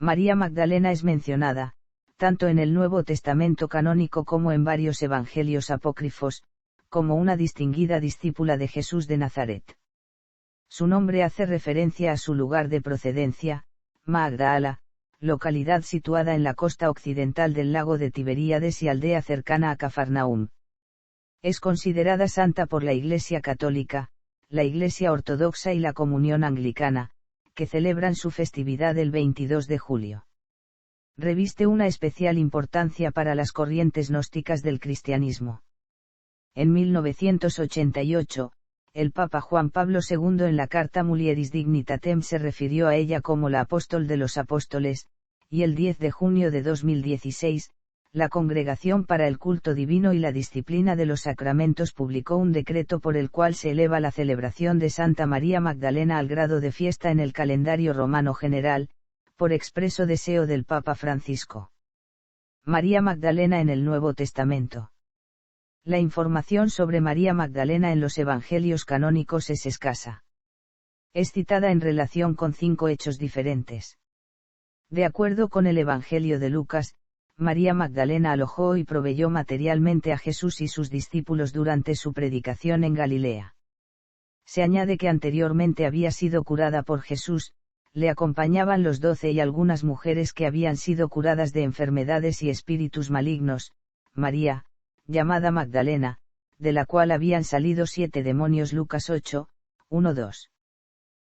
María Magdalena es mencionada, tanto en el Nuevo Testamento canónico como en varios evangelios apócrifos, como una distinguida discípula de Jesús de Nazaret. Su nombre hace referencia a su lugar de procedencia, Magdala, localidad situada en la costa occidental del lago de Tiberíades y aldea cercana a Cafarnaúm. Es considerada santa por la Iglesia Católica, la Iglesia Ortodoxa y la Comunión Anglicana, que celebran su festividad el 22 de julio. Reviste una especial importancia para las corrientes gnósticas del cristianismo. En 1988, el Papa Juan Pablo II en la carta Mulieris Dignitatem se refirió a ella como la apóstol de los apóstoles, y el 10 de junio de 2016, la Congregación para el Culto Divino y la Disciplina de los Sacramentos publicó un decreto por el cual se eleva la celebración de Santa María Magdalena al grado de fiesta en el calendario romano general, por expreso deseo del Papa Francisco. María Magdalena en el Nuevo Testamento. La información sobre María Magdalena en los evangelios canónicos es escasa. Es citada en relación con 5 hechos diferentes. De acuerdo con el Evangelio de Lucas, María Magdalena alojó y proveyó materialmente a Jesús y sus discípulos durante su predicación en Galilea. Se añade que anteriormente había sido curada por Jesús, le acompañaban los 12 y algunas mujeres que habían sido curadas de enfermedades y espíritus malignos, María, llamada Magdalena, de la cual habían salido 7 demonios. Lucas 8, 1-2.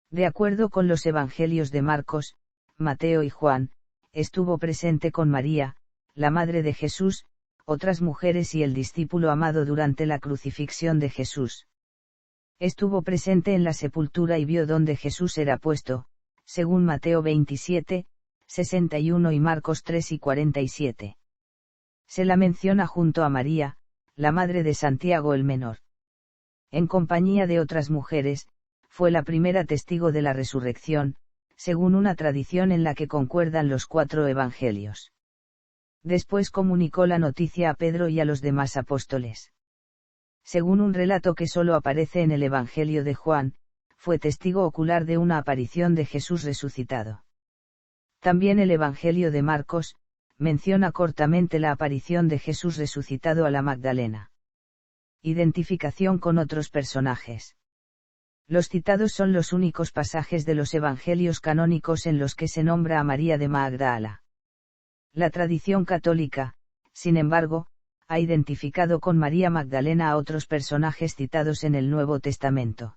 De acuerdo con los evangelios de Marcos, Mateo y Juan, estuvo presente con María, la madre de Jesús, otras mujeres y el discípulo amado durante la crucifixión de Jesús. Estuvo presente en la sepultura y vio dónde Jesús era puesto, según Mateo 27, 61 y Marcos 3 y 47. Se la menciona junto a María, la madre de Santiago el Menor. En compañía de otras mujeres, fue la primera testigo de la resurrección, según una tradición en la que concuerdan los 4 evangelios. Después comunicó la noticia a Pedro y a los demás apóstoles. Según un relato que solo aparece en el Evangelio de Juan, fue testigo ocular de una aparición de Jesús resucitado. También el Evangelio de Marcos menciona cortamente la aparición de Jesús resucitado a la Magdalena. Identificación con otros personajes. Los citados son los únicos pasajes de los evangelios canónicos en los que se nombra a María de Magdala. La tradición católica, sin embargo, ha identificado con María Magdalena a otros personajes citados en el Nuevo Testamento.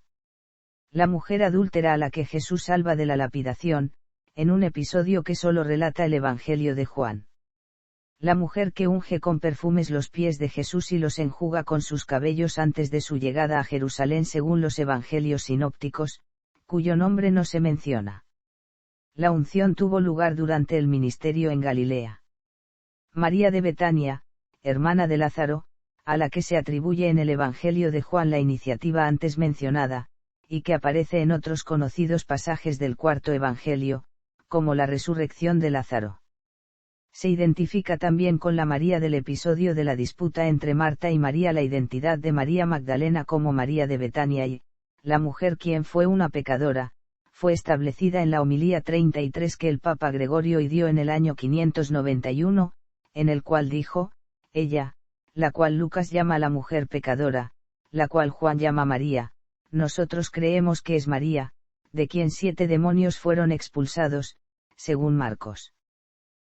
La mujer adúltera a la que Jesús salva de la lapidación, en un episodio que solo relata el Evangelio de Juan. La mujer que unge con perfumes los pies de Jesús y los enjuga con sus cabellos antes de su llegada a Jerusalén según los Evangelios sinópticos, cuyo nombre no se menciona. La unción tuvo lugar durante el ministerio en Galilea. María de Betania, hermana de Lázaro, a la que se atribuye en el Evangelio de Juan la iniciativa antes mencionada, y que aparece en otros conocidos pasajes del 4º Evangelio, como la resurrección de Lázaro. Se identifica también con la María del episodio de la disputa entre Marta y María. La identidad de María Magdalena como María de Betania y, la mujer quien fue una pecadora, fue establecida en la homilía 33 que el Papa Gregorio dio en el año 591, en el cual dijo, ella, la cual Lucas llama la mujer pecadora, la cual Juan llama María, nosotros creemos que es María, de quien 7 demonios fueron expulsados, según Marcos.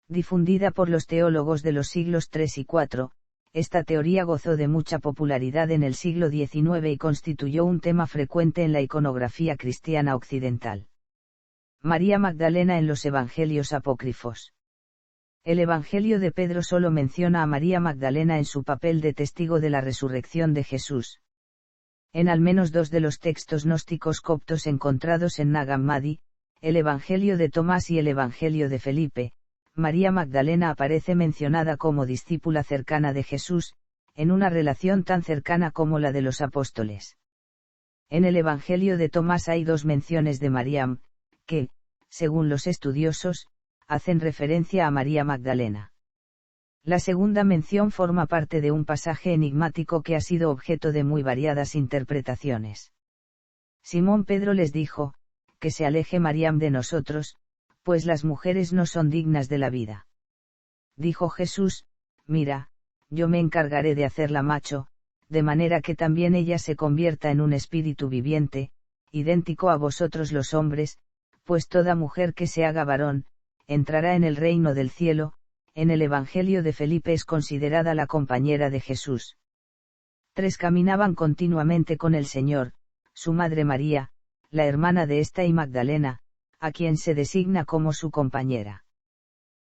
Difundida por los teólogos de los siglos III y IV, esta teoría gozó de mucha popularidad en el siglo XIX y constituyó un tema frecuente en la iconografía cristiana occidental. María Magdalena en los Evangelios apócrifos. El Evangelio de Pedro solo menciona a María Magdalena en su papel de testigo de la resurrección de Jesús. En al menos 2 de los textos gnósticos coptos encontrados en Nag Hammadi, el Evangelio de Tomás y el Evangelio de Felipe, María Magdalena aparece mencionada como discípula cercana de Jesús, en una relación tan cercana como la de los apóstoles. En el Evangelio de Tomás hay 2 menciones de Mariam, que, según los estudiosos, hacen referencia a María Magdalena. La segunda mención forma parte de un pasaje enigmático que ha sido objeto de muy variadas interpretaciones. Simón Pedro les dijo, que se aleje Mariam de nosotros, pues las mujeres no son dignas de la vida. Dijo Jesús: mira, yo me encargaré de hacerla macho, de manera que también ella se convierta en un espíritu viviente, idéntico a vosotros los hombres, pues toda mujer que se haga varón, entrará en el reino del cielo. En el Evangelio de Felipe es considerada la compañera de Jesús. 3 caminaban continuamente con el Señor, su madre María, la hermana de esta y Magdalena, a quien se designa como su compañera.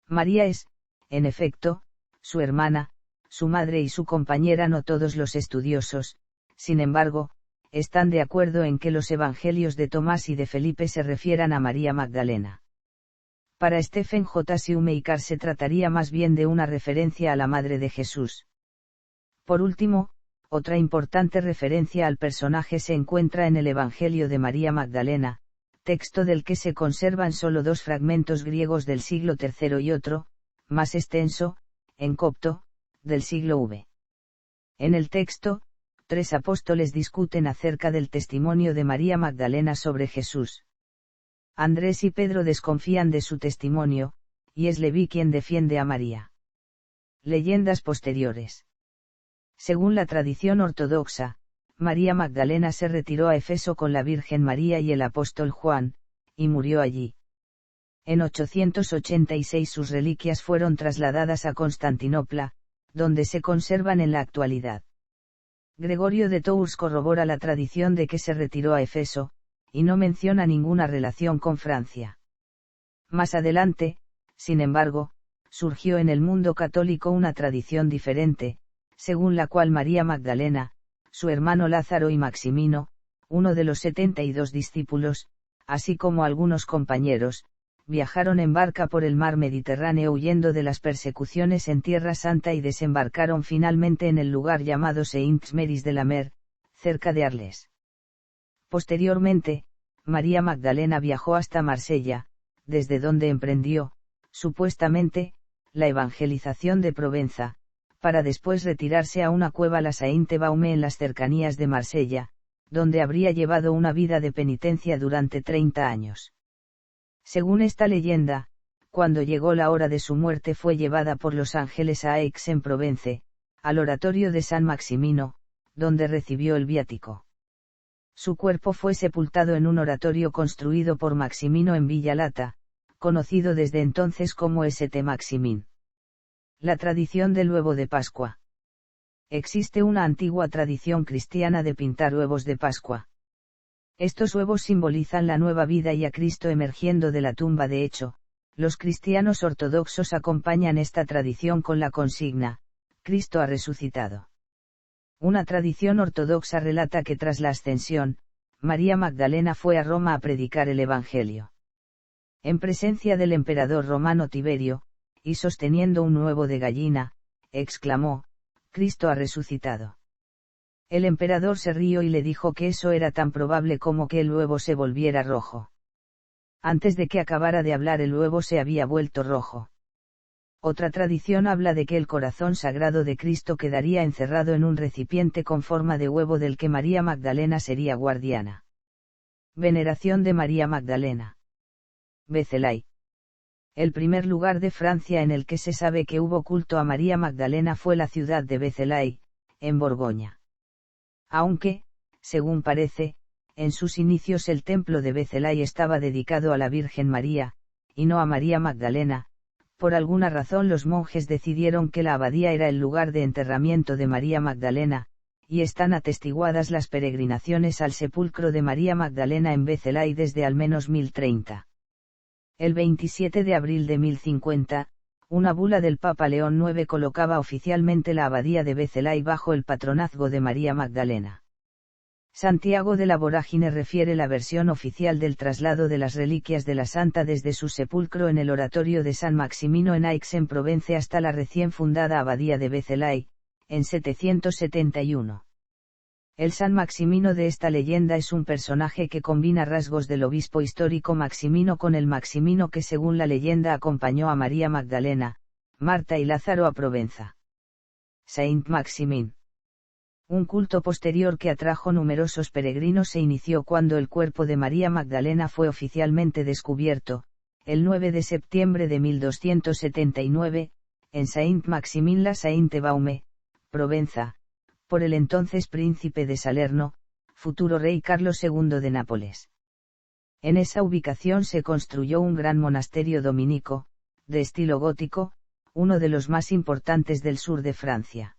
María es, en efecto, su hermana, su madre y su compañera. No todos los estudiosos, sin embargo, están de acuerdo en que los evangelios de Tomás y de Felipe se refieran a María Magdalena. Para Stephen J. Shoemaker se trataría más bien de una referencia a la madre de Jesús. Por último, otra importante referencia al personaje se encuentra en el Evangelio de María Magdalena, texto del que se conservan solo 2 fragmentos griegos del siglo III y otro, más extenso, en copto, del siglo V. En el texto, 3 apóstoles discuten acerca del testimonio de María Magdalena sobre Jesús. Andrés y Pedro desconfían de su testimonio, y es Leví quien defiende a María. Leyendas posteriores. Según la tradición ortodoxa, María Magdalena se retiró a Éfeso con la Virgen María y el apóstol Juan, y murió allí. En 886 sus reliquias fueron trasladadas a Constantinopla, donde se conservan en la actualidad. Gregorio de Tours corrobora la tradición de que se retiró a Éfeso, y no menciona ninguna relación con Francia. Más adelante, sin embargo, surgió en el mundo católico una tradición diferente, según la cual María Magdalena, su hermano Lázaro y Maximino, uno de los 72 discípulos, así como algunos compañeros, viajaron en barca por el mar Mediterráneo huyendo de las persecuciones en Tierra Santa y desembarcaron finalmente en el lugar llamado Saint-Méry de la Mer, cerca de Arles. Posteriormente, María Magdalena viajó hasta Marsella, desde donde emprendió, supuestamente, la evangelización de Provenza, para después retirarse a una cueva la Sainte-Baume en las cercanías de Marsella, donde habría llevado una vida de penitencia durante 30 años. Según esta leyenda, cuando llegó la hora de su muerte fue llevada por los ángeles a Aix-en-Provence, al oratorio de San Maximino, donde recibió el viático. Su cuerpo fue sepultado en un oratorio construido por Maximino en Villa Lata, conocido desde entonces como St. Maximin. La tradición del huevo de Pascua. Existe una antigua tradición cristiana de pintar huevos de Pascua. Estos huevos simbolizan la nueva vida y a Cristo emergiendo de la tumba. De hecho, los cristianos ortodoxos acompañan esta tradición con la consigna: Cristo ha resucitado. Una tradición ortodoxa relata que tras la ascensión, María Magdalena fue a Roma a predicar el Evangelio. En presencia del emperador romano Tiberio, y sosteniendo un huevo de gallina, exclamó: Cristo ha resucitado. El emperador se rió y le dijo que eso era tan probable como que el huevo se volviera rojo. Antes de que acabara de hablar el huevo se había vuelto rojo. Otra tradición habla de que el corazón sagrado de Cristo quedaría encerrado en un recipiente con forma de huevo del que María Magdalena sería guardiana. Veneración de María Magdalena. Vézelay. El primer lugar de Francia en el que se sabe que hubo culto a María Magdalena fue la ciudad de Vézelay, en Borgoña. Aunque, según parece, en sus inicios el templo de Vézelay estaba dedicado a la Virgen María, y no a María Magdalena. Por alguna razón los monjes decidieron que la abadía era el lugar de enterramiento de María Magdalena, y están atestiguadas las peregrinaciones al sepulcro de María Magdalena en Vézelay desde al menos 1030. El 27 de abril de 1050, una bula del Papa León IX colocaba oficialmente la abadía de Vézelay bajo el patronazgo de María Magdalena. Santiago de la Vorágine refiere la versión oficial del traslado de las reliquias de la santa desde su sepulcro en el oratorio de San Maximino en Aix-en-Provence hasta la recién fundada abadía de Vézelay, en 771. El San Maximino de esta leyenda es un personaje que combina rasgos del obispo histórico Maximino con el Maximino que según la leyenda acompañó a María Magdalena, Marta y Lázaro a Provenza. Saint Maximin. Un culto posterior que atrajo numerosos peregrinos se inició cuando el cuerpo de María Magdalena fue oficialmente descubierto, el 9 de septiembre de 1279, en Saint-Maximin-la-Sainte-Baume, Provenza, por el entonces príncipe de Salerno, futuro rey Carlos II de Nápoles. En esa ubicación se construyó un gran monasterio dominico, de estilo gótico, uno de los más importantes del sur de Francia.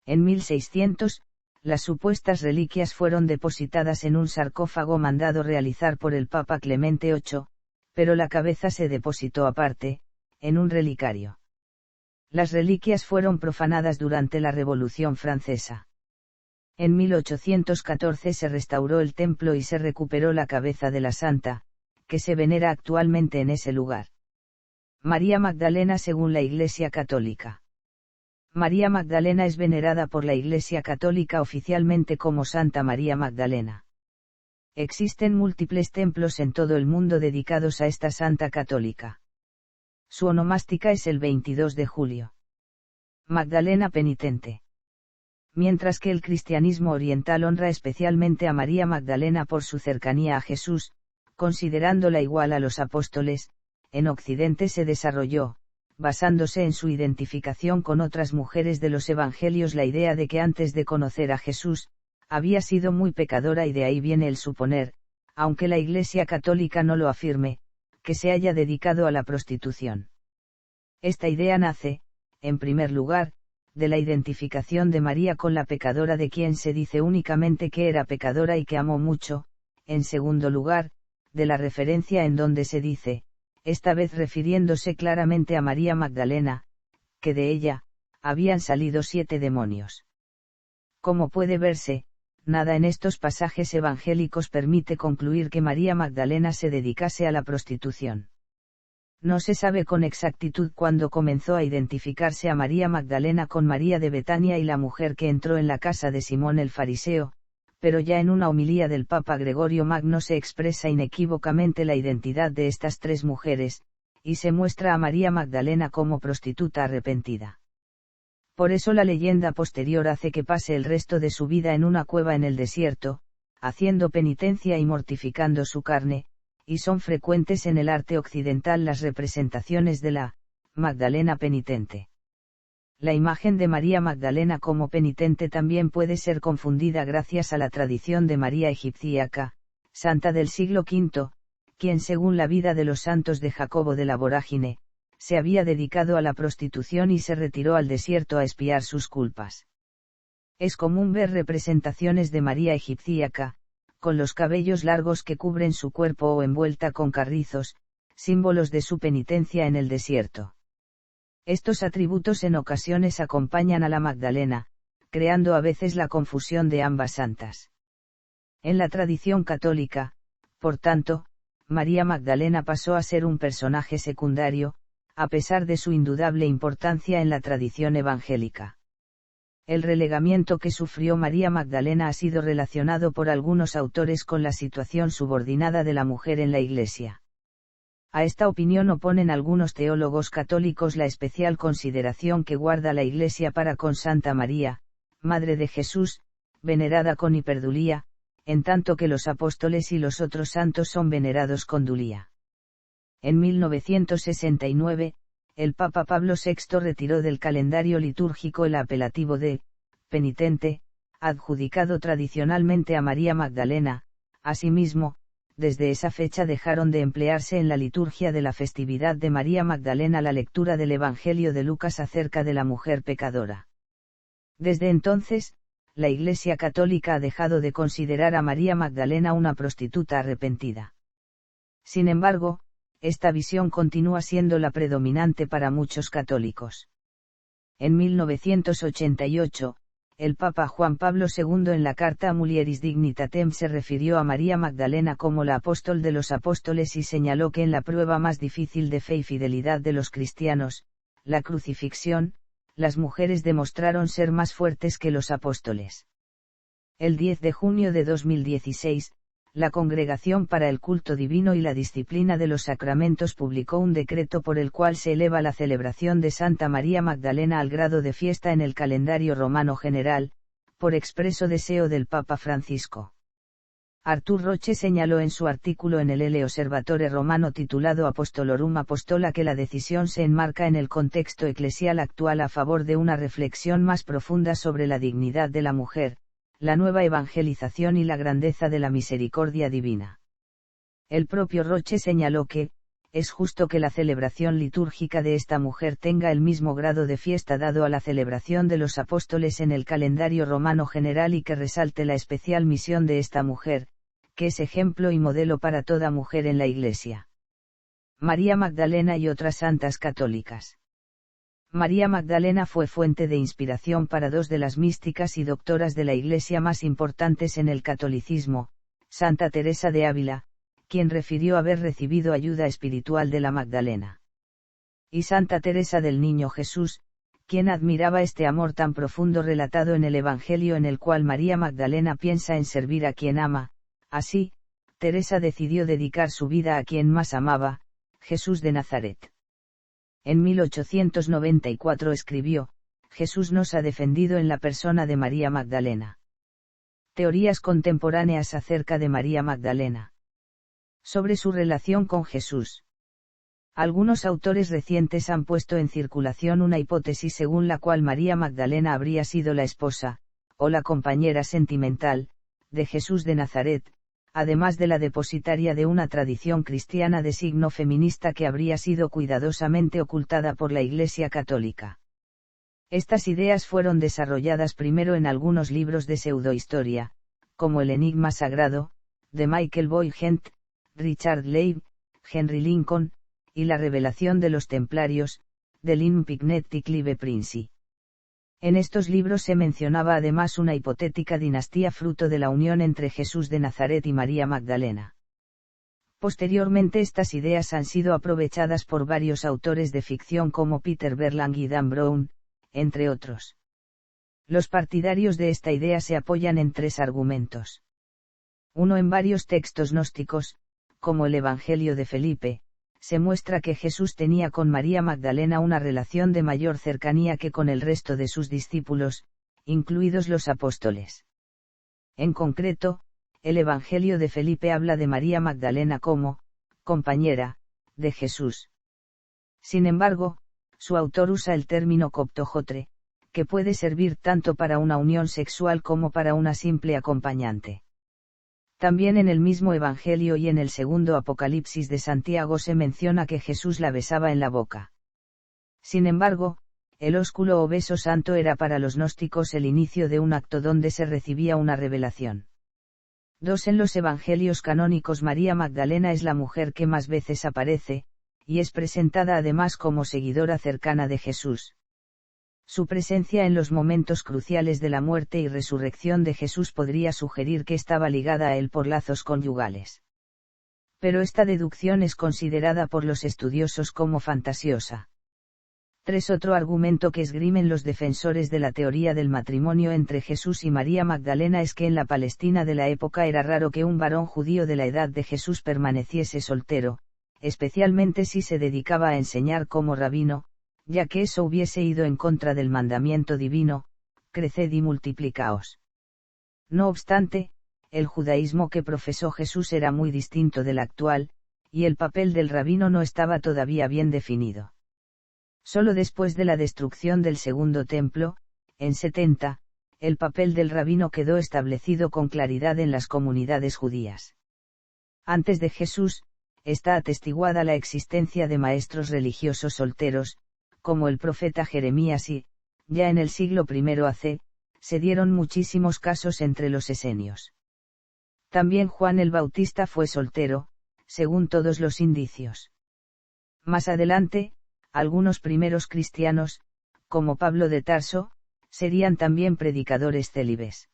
En 1600, las supuestas reliquias fueron depositadas en un sarcófago mandado realizar por el Papa Clemente VIII, pero la cabeza se depositó aparte, en un relicario. Las reliquias fueron profanadas durante la Revolución Francesa. En 1814 se restauró el templo y se recuperó la cabeza de la santa, que se venera actualmente en ese lugar. María Magdalena según la Iglesia Católica. María Magdalena es venerada por la Iglesia Católica oficialmente como Santa María Magdalena. Existen múltiples templos en todo el mundo dedicados a esta santa católica. Su onomástica es el 22 de julio. Magdalena penitente. Mientras que el cristianismo oriental honra especialmente a María Magdalena por su cercanía a Jesús, considerándola igual a los apóstoles, en Occidente se desarrolló, basándose en su identificación con otras mujeres de los evangelios, la idea de que antes de conocer a Jesús, había sido muy pecadora, y de ahí viene el suponer, aunque la Iglesia Católica no lo afirme, que se haya dedicado a la prostitución. Esta idea nace, en primer lugar, de la identificación de María con la pecadora de quien se dice únicamente que era pecadora y que amó mucho, en segundo lugar, de la referencia en donde se dice, esta vez refiriéndose claramente a María Magdalena, que de ella, habían salido 7 demonios. Como puede verse, nada en estos pasajes evangélicos permite concluir que María Magdalena se dedicase a la prostitución. No se sabe con exactitud cuándo comenzó a identificarse a María Magdalena con María de Betania y la mujer que entró en la casa de Simón el Fariseo, pero ya en una homilía del Papa Gregorio Magno se expresa inequívocamente la identidad de estas 3 mujeres, y se muestra a María Magdalena como prostituta arrepentida. Por eso la leyenda posterior hace que pase el resto de su vida en una cueva en el desierto, haciendo penitencia y mortificando su carne, y son frecuentes en el arte occidental las representaciones de la Magdalena penitente. La imagen de María Magdalena como penitente también puede ser confundida gracias a la tradición de María Egipcíaca, santa del siglo V, quien según la vida de los santos de Jacobo de la Vorágine, se había dedicado a la prostitución y se retiró al desierto a expiar sus culpas. Es común ver representaciones de María Egipcíaca, con los cabellos largos que cubren su cuerpo o envuelta con carrizos, símbolos de su penitencia en el desierto. Estos atributos en ocasiones acompañan a la Magdalena, creando a veces la confusión de ambas santas. En la tradición católica, por tanto, María Magdalena pasó a ser un personaje secundario, a pesar de su indudable importancia en la tradición evangélica. El relegamiento que sufrió María Magdalena ha sido relacionado por algunos autores con la situación subordinada de la mujer en la Iglesia. A esta opinión oponen algunos teólogos católicos la especial consideración que guarda la Iglesia para con Santa María, Madre de Jesús, venerada con hiperdulía, en tanto que los apóstoles y los otros santos son venerados con dulía. En 1969, el Papa Pablo VI retiró del calendario litúrgico el apelativo de penitente, adjudicado tradicionalmente a María Magdalena. Asimismo, desde esa fecha dejaron de emplearse en la liturgia de la festividad de María Magdalena la lectura del Evangelio de Lucas acerca de la mujer pecadora. Desde entonces, la Iglesia Católica ha dejado de considerar a María Magdalena una prostituta arrepentida. Sin embargo, esta visión continúa siendo la predominante para muchos católicos. En 1988, el Papa Juan Pablo II en la carta Mulieris Dignitatem se refirió a María Magdalena como la apóstol de los apóstoles y señaló que en la prueba más difícil de fe y fidelidad de los cristianos, la crucifixión, las mujeres demostraron ser más fuertes que los apóstoles. El 10 de junio de 2016, la Congregación para el Culto Divino y la Disciplina de los Sacramentos publicó un decreto por el cual se eleva la celebración de Santa María Magdalena al grado de fiesta en el calendario romano general, por expreso deseo del Papa Francisco. Artur Roche señaló en su artículo en el L. Osservatore Romano titulado Apostolorum Apostola que la decisión se enmarca en el contexto eclesial actual a favor de una reflexión más profunda sobre la dignidad de la mujer, la nueva evangelización y la grandeza de la misericordia divina. El propio Roche señaló que, es justo que la celebración litúrgica de esta mujer tenga el mismo grado de fiesta dado a la celebración de los apóstoles en el calendario romano general y que resalte la especial misión de esta mujer, que es ejemplo y modelo para toda mujer en la Iglesia. María Magdalena y otras santas católicas. María Magdalena fue fuente de inspiración para dos de las místicas y doctoras de la Iglesia más importantes en el catolicismo, Santa Teresa de Ávila, quien refirió haber recibido ayuda espiritual de la Magdalena. Y Santa Teresa del Niño Jesús, quien admiraba este amor tan profundo relatado en el Evangelio en el cual María Magdalena piensa en servir a quien ama. Así, Teresa decidió dedicar su vida a quien más amaba, Jesús de Nazaret. En 1894 escribió, Jesús nos ha defendido en la persona de María Magdalena. Teorías contemporáneas acerca de María Magdalena. Sobre su relación con Jesús. Algunos autores recientes han puesto en circulación una hipótesis según la cual María Magdalena habría sido la esposa, o la compañera sentimental, de Jesús de Nazaret, además de la depositaria de una tradición cristiana de signo feminista que habría sido cuidadosamente ocultada por la Iglesia Católica. Estas ideas fueron desarrolladas primero en algunos libros de pseudohistoria, como El Enigma Sagrado, de Michael Boy Gent, Richard Leib, Henry Lincoln, y La Revelación de los Templarios, de Lynn Picknett y Clive Prince. En estos libros se mencionaba además una hipotética dinastía fruto de la unión entre Jesús de Nazaret y María Magdalena. Posteriormente estas ideas han sido aprovechadas por varios autores de ficción como Peter Berlang y Dan Brown, entre otros. Los partidarios de esta idea se apoyan en tres argumentos. Uno, en varios textos gnósticos, como el Evangelio de Felipe, se muestra que Jesús tenía con María Magdalena una relación de mayor cercanía que con el resto de sus discípulos, incluidos los apóstoles. En concreto, el Evangelio de Felipe habla de María Magdalena como, compañera, de Jesús. Sin embargo, su autor usa el término coptojotre, que puede servir tanto para una unión sexual como para una simple acompañante. También en el mismo Evangelio y en el segundo Apocalipsis de Santiago se menciona que Jesús la besaba en la boca. Sin embargo, el ósculo o beso santo era para los gnósticos el inicio de un acto donde se recibía una revelación. 2. En los Evangelios canónicos María Magdalena es la mujer que más veces aparece, y es presentada además como seguidora cercana de Jesús. Su presencia en los momentos cruciales de la muerte y resurrección de Jesús podría sugerir que estaba ligada a él por lazos conyugales. Pero esta deducción es considerada por los estudiosos como fantasiosa. 3. Otro argumento que esgrimen los defensores de la teoría del matrimonio entre Jesús y María Magdalena es que en la Palestina de la época era raro que un varón judío de la edad de Jesús permaneciese soltero, especialmente si se dedicaba a enseñar como rabino, ya que eso hubiese ido en contra del mandamiento divino, creced y multiplicaos. No obstante, el judaísmo que profesó Jesús era muy distinto del actual, y el papel del rabino no estaba todavía bien definido. Solo después de la destrucción del segundo templo, en 70, el papel del rabino quedó establecido con claridad en las comunidades judías. Antes de Jesús, está atestiguada la existencia de maestros religiosos solteros, como el profeta Jeremías y, ya en el siglo I AC, se dieron muchísimos casos entre los esenios. También Juan el Bautista fue soltero, según todos los indicios. Más adelante, algunos primeros cristianos, como Pablo de Tarso, serían también predicadores célibes.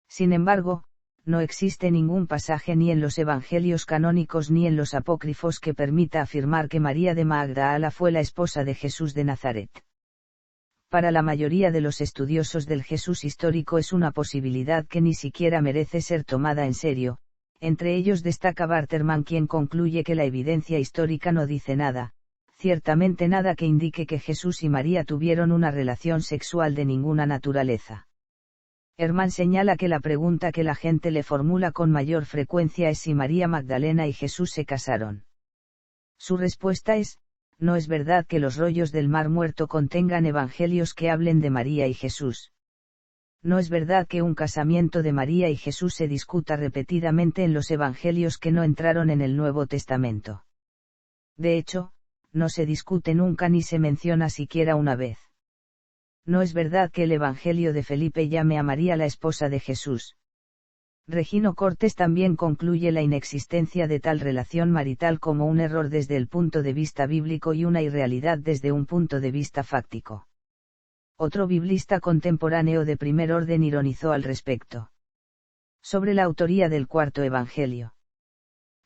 Sin embargo, no existe ningún pasaje ni en los evangelios canónicos ni en los apócrifos que permita afirmar que María de Magdala fue la esposa de Jesús de Nazaret. Para la mayoría de los estudiosos del Jesús histórico es una posibilidad que ni siquiera merece ser tomada en serio, entre ellos destaca Barterman quien concluye que la evidencia histórica no dice nada, ciertamente nada que indique que Jesús y María tuvieron una relación sexual de ninguna naturaleza. Herman señala que la pregunta que la gente le formula con mayor frecuencia es si María Magdalena y Jesús se casaron. Su respuesta es: no es verdad que los rollos del Mar Muerto contengan evangelios que hablen de María y Jesús. No es verdad que un casamiento de María y Jesús se discuta repetidamente en los evangelios que no entraron en el Nuevo Testamento. De hecho, no se discute nunca ni se menciona siquiera una vez. No es verdad que el Evangelio de Felipe llame a María la esposa de Jesús. Regino Cortes también concluye la inexistencia de tal relación marital como un error desde el punto de vista bíblico y una irrealidad desde un punto de vista fáctico. Otro biblista contemporáneo de primer orden ironizó al respecto. Sobre la autoría del cuarto Evangelio.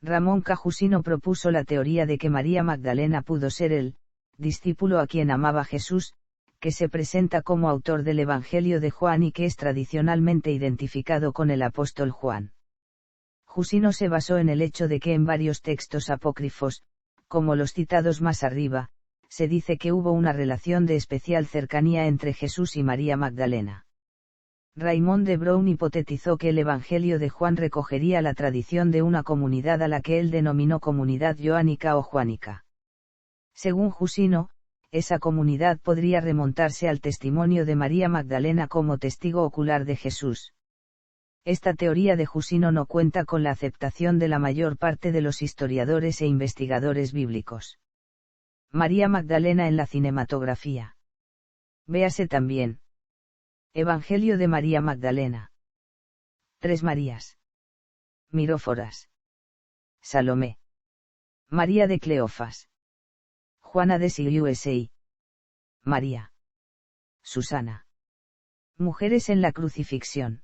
Ramón Cajusino propuso la teoría de que María Magdalena pudo ser el discípulo a quien amaba Jesús, que se presenta como autor del Evangelio de Juan y que es tradicionalmente identificado con el apóstol Juan. Jusino se basó en el hecho de que en varios textos apócrifos, como los citados más arriba, se dice que hubo una relación de especial cercanía entre Jesús y María Magdalena. Raymond de Brown hipotetizó que el Evangelio de Juan recogería la tradición de una comunidad a la que él denominó comunidad joánica o juánica. Según Jusino, esa comunidad podría remontarse al testimonio de María Magdalena como testigo ocular de Jesús. Esta teoría de Jusino no cuenta con la aceptación de la mayor parte de los historiadores e investigadores bíblicos. María Magdalena en la cinematografía. Véase también. Evangelio de María Magdalena. Tres Marías. Miróforas. Salomé. María de Cleofas. Juana de USA. María. Susana. Mujeres en la crucifixión.